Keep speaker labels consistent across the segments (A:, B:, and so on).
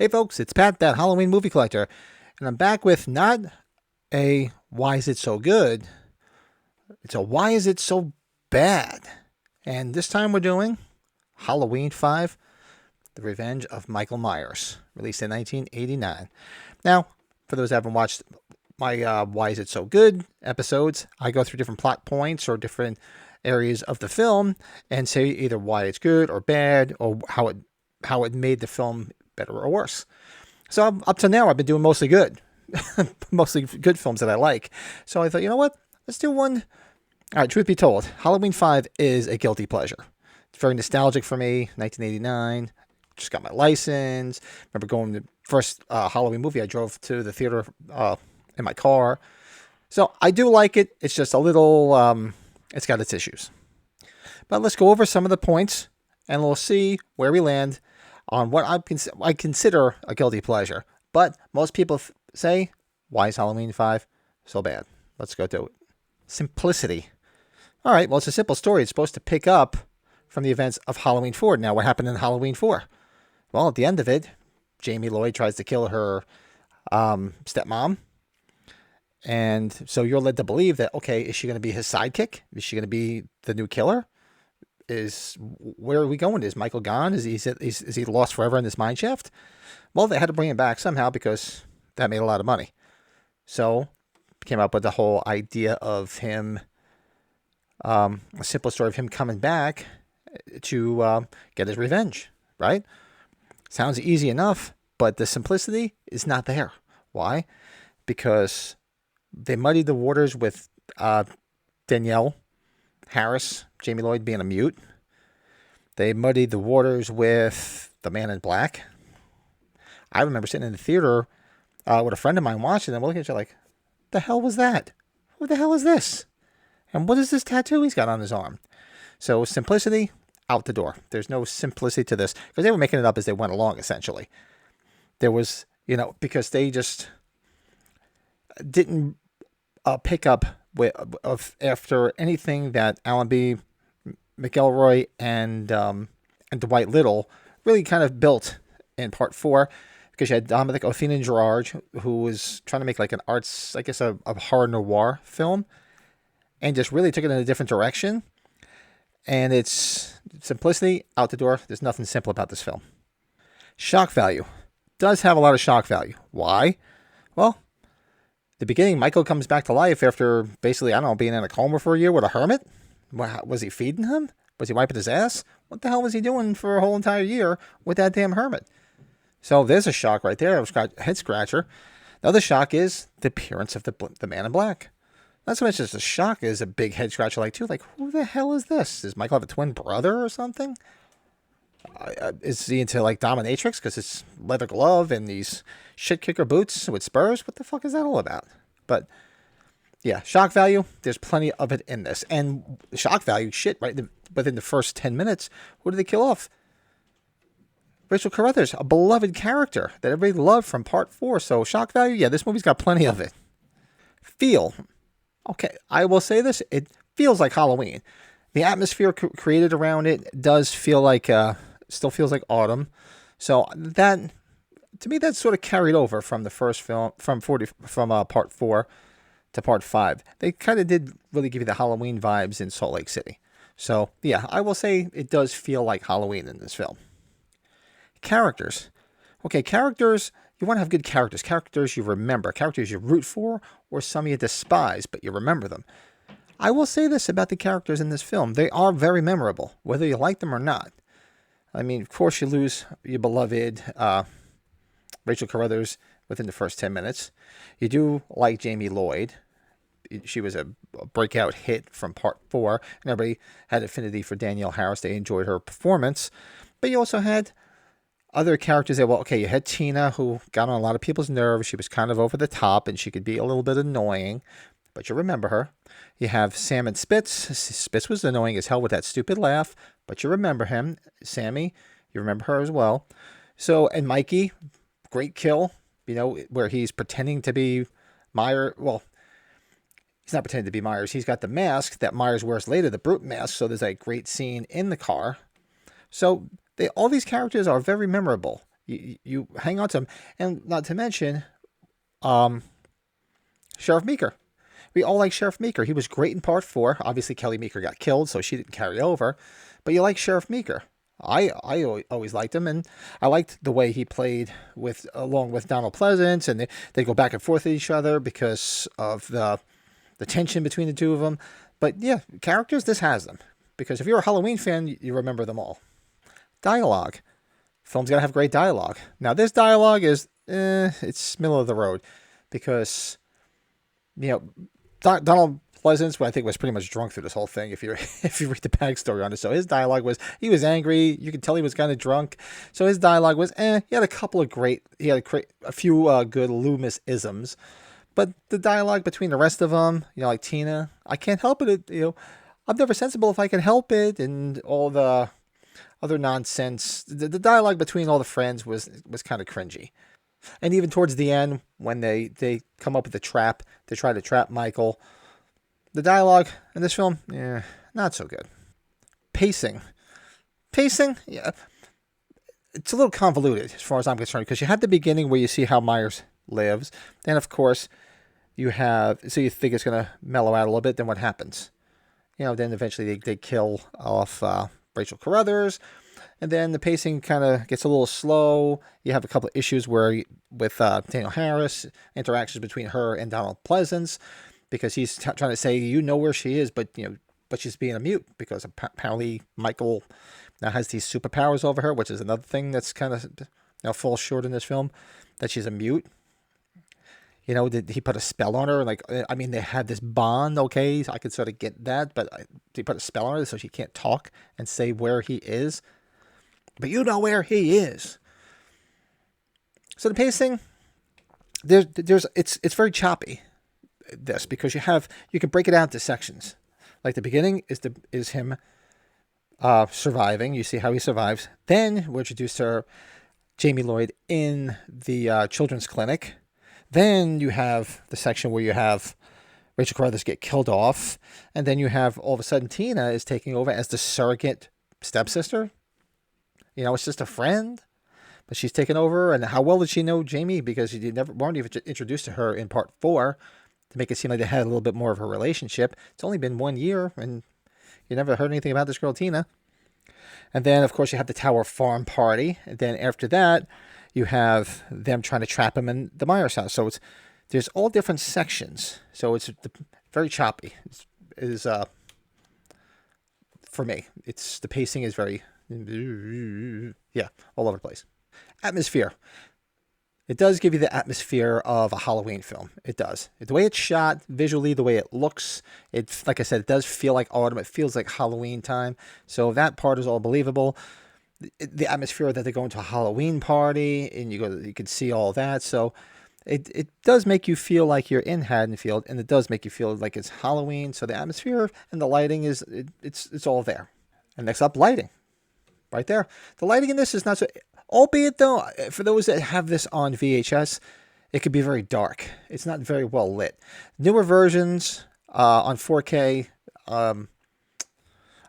A: Hey folks, it's Pat, that Halloween movie collector, and I'm back with not a why is it so good, it's a why is it so bad. And this time we're doing Halloween 5, The Revenge of Michael Myers, released in 1989. Now, for those who haven't watched my why is it so good episodes, I go through different plot points or different areas of the film and say either why it's good or bad or how it made the film better or worse. So up to now, I've been doing mostly good, mostly good films that I like. So I thought, you know what? Let's do one. All right, truth be told, Halloween 5 is a guilty pleasure. It's very nostalgic for me. 1989, just got my license. Remember going to the first Halloween movie I drove to the theater in my car. So I do like it. It's just a little, it's got its issues. But let's go over some of the points and we'll see where we land on what I consider a guilty pleasure. But most people say, why is Halloween 5 so bad? Let's go to it. Simplicity. All right, well, it's a simple story. It's supposed to pick up from the events of Halloween 4. Now, what happened in Halloween 4? Well, at the end of it, Jamie Lloyd tries to kill her stepmom. And so you're led to believe that, okay, is she going to be his sidekick? Is she going to be the new killer? Where are we going? Is Michael gone? Is he lost forever in this mine shaft? Well, they had to bring him back somehow because that made a lot of money. So came up with the whole idea of him, a simple story of him coming back to get his revenge, right? Sounds easy enough, but the simplicity is not there. Why? Because they muddied the waters with Danielle Harris, Jamie Lloyd being a mute. They muddied the waters with the Man in Black. I remember sitting in the theater with a friend of mine watching them, looking at you like, the hell was that? What the hell is this? And what is this tattoo he's got on his arm? So simplicity, out the door. There's no simplicity to this because they were making it up as they went along, essentially. There was, because they just didn't pick up after anything that Alan B. McElroy and Dwight Little really kind of built in part 4, because you had Dominic Othenen Gerard, who was trying to make like an arts, I guess, a horror noir film, and just really took it in a different direction. And it's simplicity, out the door. There's nothing simple about this film. Shock value. Does have a lot of shock value. Why? Well, the beginning, Michael comes back to life after basically, I don't know, being in a coma for a year with a hermit. Was he feeding him? Was he wiping his ass? What the hell was he doing for a whole entire year with that damn hermit? So there's a shock right there, a head scratcher. The other shock is the appearance of the Man in Black. Not so much as a shock is a big head scratcher too. Like, who the hell is this? Does Michael have a twin brother or something? Is he into like dominatrix because it's leather glove and these shit kicker boots with spurs? What the fuck is that all about? But yeah, shock value, there's plenty of it in this. And shock value, shit, right within the first 10 minutes, who did they kill off? Rachel Carruthers, a beloved character that everybody loved from part 4. So shock value, yeah, this movie's got plenty of it. Feel. Okay, I will say this, it feels like Halloween. The atmosphere created around it does feel like, still feels like autumn. So that, to me, that's sort of carried over from the first film, from part 4 to part 5. They kind of did really give you the Halloween vibes in Salt Lake City. So yeah, I will say it does feel like Halloween in this film. Characters. Okay, characters, you want to have good characters. Characters you remember. Characters you root for, or some you despise, but you remember them. I will say this about the characters in this film. They are very memorable, whether you like them or not. I mean, of course, you lose your beloved Rachel Carruthers within the first 10 minutes. You do like Jamie Lloyd. She was a breakout hit from part 4, and everybody had affinity for Danielle Harris. They enjoyed her performance. But you also had other characters that, well, okay, you had Tina, who got on a lot of people's nerves. She was kind of over the top, and she could be a little bit annoying, but you remember her. You have Sam and Spitz. Spitz was annoying as hell with that stupid laugh, but you remember him. Sammy, you remember her as well. So, and Mikey, great kill, where he's pretending to be Myers. Well, he's not pretending to be Myers. He's got the mask that Myers wears later, the brute mask. So there's a great scene in the car. So all these characters are very memorable. You hang on to him, and not to mention, um, Sheriff Meeker. We all like Sheriff Meeker. He was great in part four. Obviously, Kelly Meeker got killed, so she didn't carry over. But you like Sheriff Meeker. I always liked him, and I liked the way he played with along with Donald Pleasance, and they go back and forth with each other because of the tension between the two of them. But yeah, characters, this has them. Because if you're a Halloween fan, you remember them all. Dialogue. Film's gotta have great dialogue. Now this dialogue is, it's middle of the road, because you know Donald Pleasance, well, I think was pretty much drunk through this whole thing. If you if you read the backstory on it, so his dialogue was he was angry. You could tell he was kind of drunk. So his dialogue was, He had a couple of a few good Loomis isms, but the dialogue between the rest of them, like Tina, I can't help it. I'm never sensible if I can help it, and all the other nonsense. The dialogue between all the friends was kind of cringy. And even towards the end, when they come up with the trap, they try to trap Michael. The dialogue in this film, not so good. Pacing, yeah, it's a little convoluted as far as I'm concerned, because you have the beginning where you see how Myers lives. Then, of course, you think it's going to mellow out a little bit. Then what happens? Then eventually they kill off Rachel Carruthers. And then the pacing kind of gets a little slow. You have a couple of issues with Daniel Harris, interactions between her and Donald Pleasance, because he's trying to say, where she is, but she's being a mute, because apparently Michael now has these superpowers over her, which is another thing that's kind of falls short in this film, that she's a mute. Did he put a spell on her? They had this bond, okay, so I could sort of get that, but did he put a spell on her so she can't talk and say where he is? But you know where he is. So the pacing, it's very choppy. This, because you can break it out into sections. Like the beginning is him surviving. You see how he survives. Then we're introduced to Jamie Lloyd in the children's clinic. Then you have the section where you have Rachel Carruthers get killed off, and then you have all of a sudden Tina is taking over as the surrogate stepsister. It's just a friend, but she's taken over. And how well did she know Jamie? Because you weren't even introduced to her in part 4 to make it seem like they had a little bit more of a relationship. It's only been 1 year, and you never heard anything about this girl Tina. And then, of course, you have the Tower Farm party. And then after that, you have them trying to trap him in the Myers house. So there's all different sections. So it's very choppy. For me, the pacing is very, all over the place. Atmosphere. It does give you the atmosphere of a Halloween film. It does. The way it's shot, visually, the way it looks, it's like I said, it does feel like autumn. It feels like Halloween time. So that part is all believable. The atmosphere that they go into a Halloween party, and you can see all that. So it does make you feel like you're in Haddonfield, and it does make you feel like it's Halloween. So the atmosphere and the lighting it's all there. And next up, lighting. Right there. The lighting in this is not so... Albeit, though, for those that have this on VHS, it could be very dark. It's not very well lit. Newer versions on 4K, on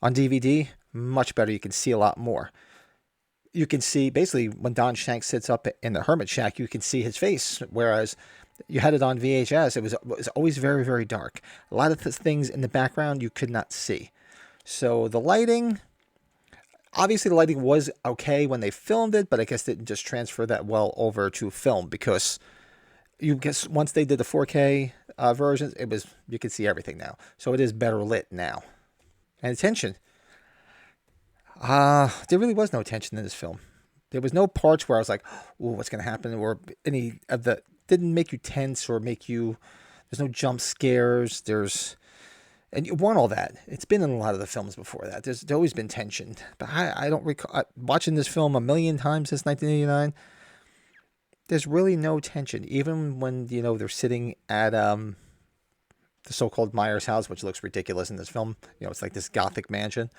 A: DVD, much better. You can see a lot more. You can see, basically, when Don Shanks sits up in the hermit shack, you can see his face, whereas you had it on VHS, it was always very, very dark. A lot of things in the background you could not see. So the lighting... Obviously, the lighting was okay when they filmed it, but I guess it didn't just transfer that well over to film, because once they did the 4K versions, you can see everything now. So it is better lit now. And tension. There really was no tension in this film. There was no parts where I was like, "Ooh, what's going to happen?" Or any of the didn't make you tense or make you. There's no jump scares. And you want all that. It's been in a lot of the films before that. There's always been tension. But I don't recall... Watching this film a million times since 1989, there's really no tension. Even when, they're sitting at the so-called Myers house, which looks ridiculous in this film. It's like this gothic mansion.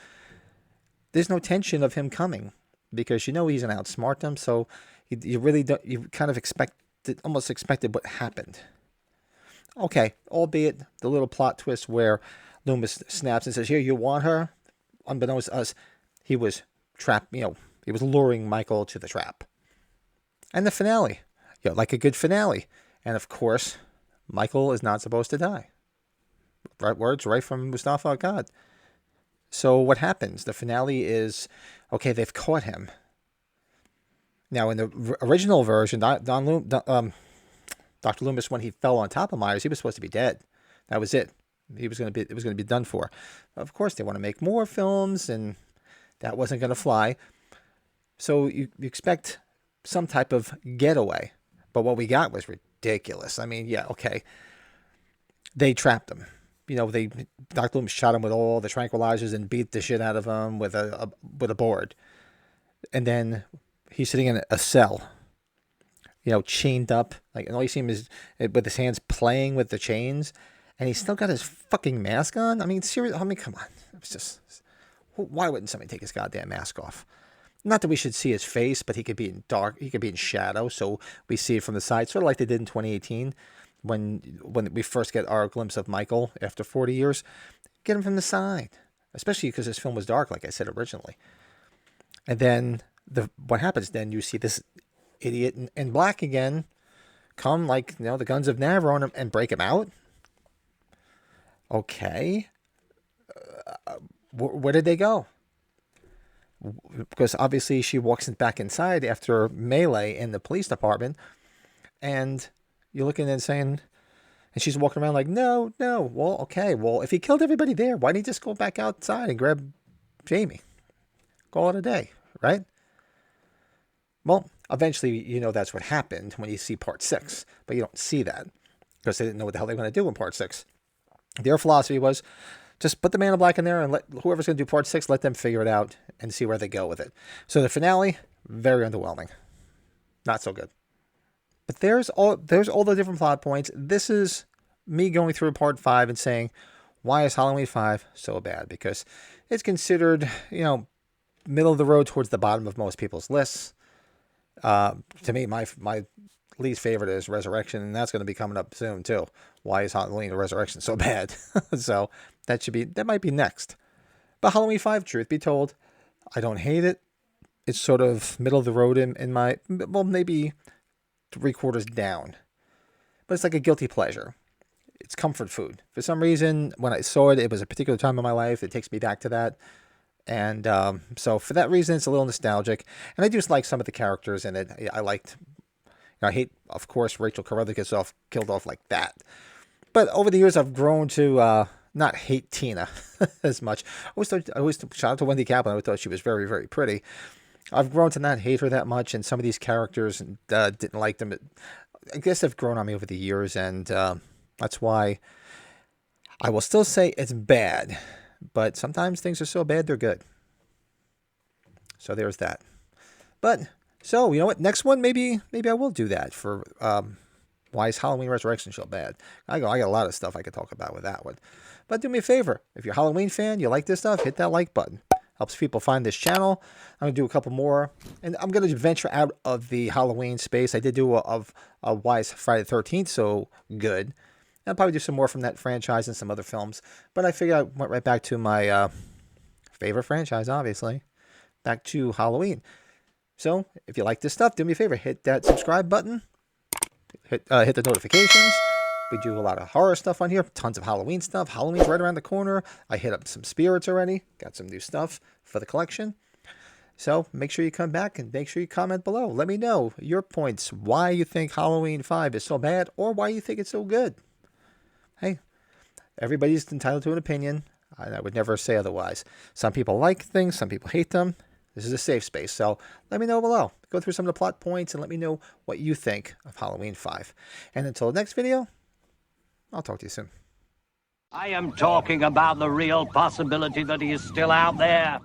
A: There's no tension of him coming, because he's going to outsmart them. So you really don't... You kind of almost expected what happened. Okay, albeit the little plot twist where Loomis snaps and says, "Here, you want her?" Unbeknownst to us, he was trapped. He was luring Michael to the trap. And the finale. You know, like a good finale. And of course, Michael is not supposed to die. Right words right from Mustafa Akkad. So what happens? The finale is, okay, they've caught him. Now, in the original version, Dr. Loomis, when he fell on top of Myers, he was supposed to be dead. That was it. It was going to be done for. Of course, they want to make more films, and that wasn't going to fly. So you expect some type of getaway. But what we got was ridiculous. I mean, yeah, okay. They trapped him. You know, Dr. Loomis shot him with all the tranquilizers and beat the shit out of him with a board. And then he's sitting in a cell, you know, chained up. Like, and all you see him is with his hands playing with the chains. And he's still got his fucking mask on. I mean, seriously. I mean, come on. It's just, why wouldn't somebody take his goddamn mask off? Not that we should see his face, but he could be in dark. He could be in shadow, so we see it from the side, sort of like they did in 2018 when we first get our glimpse of Michael after 40 years. Get him from the side, especially because this film was dark, like I said originally. And then what happens? Then you see this idiot in black again come, like, you know, the Guns of Navarre on him and break him out. Okay. Where did they go? Because obviously she walks back inside after melee in the police department, and you're looking and saying, and she's walking around like, no. Well, okay. Well, if he killed everybody there, why didn't he just go back outside and grab Jamie? Call it a day, right? Well, eventually, you know, that's what happened when you see part 6, but you don't see that because they didn't know what the hell they were going to do in part 6. Their philosophy was, just put the Man in Black in there and let whoever's going to do part 6, let them figure it out and see where they go with it. So the finale, very underwhelming. Not so good. But there's all the different plot points. This is me going through part 5 and saying, why is Halloween 5 so bad? Because it's considered, you know, middle of the road towards the bottom of most people's lists. To me, my least favorite is Resurrection, and that's going to be coming up soon too. Why is Halloween Resurrection so bad? So that might be next. But Halloween 5, truth be told, I don't hate it. It's sort of middle of the road in my, well, maybe 3/4 down. But it's like a guilty pleasure. It's comfort food. For some reason, when I saw it, it was a particular time in my life. It takes me back to that. And so for that reason, it's a little nostalgic. And I just like some of the characters in it. I liked, I hate, of course, Rachel Carruthers gets killed off like that. But over the years, I've grown to not hate Tina as much. I always shout out to Wendy Kaplan. I thought she was very, very pretty. I've grown to not hate her that much, and some of these characters didn't like them. I guess they've grown on me over the years, and that's why I will still say it's bad. But sometimes things are so bad they're good. So there's that. But so you know what? Next one, maybe I will do that for. Why is Halloween Resurrection so bad? I got a lot of stuff I could talk about with that one. But do me a favor. If you're a Halloween fan, you like this stuff, hit that like button. Helps people find this channel. I'm going to do a couple more. And I'm going to venture out of the Halloween space. I did do a Why is Friday the 13th so good. I'll probably do some more from that franchise and some other films. But I figured I went right back to my favorite franchise, obviously. Back to Halloween. So if you like this stuff, do me a favor. Hit that subscribe button. Hit the notifications. We do a lot of horror stuff on here. Tons of Halloween stuff. Halloween's right around the corner. I hit up some spirits already. Got some new stuff for the collection. So make sure you come back and make sure you comment below. Let me know your points. Why you think Halloween 5 is so bad or why you think it's so good. Hey, everybody's entitled to an opinion. I would never say otherwise. Some people like things. Some people hate them. This is a safe space, so let me know below. Go through some of the plot points and let me know what you think of Halloween 5. And until the next video, I'll talk to you soon.
B: I am talking about the real possibility that he is still out there.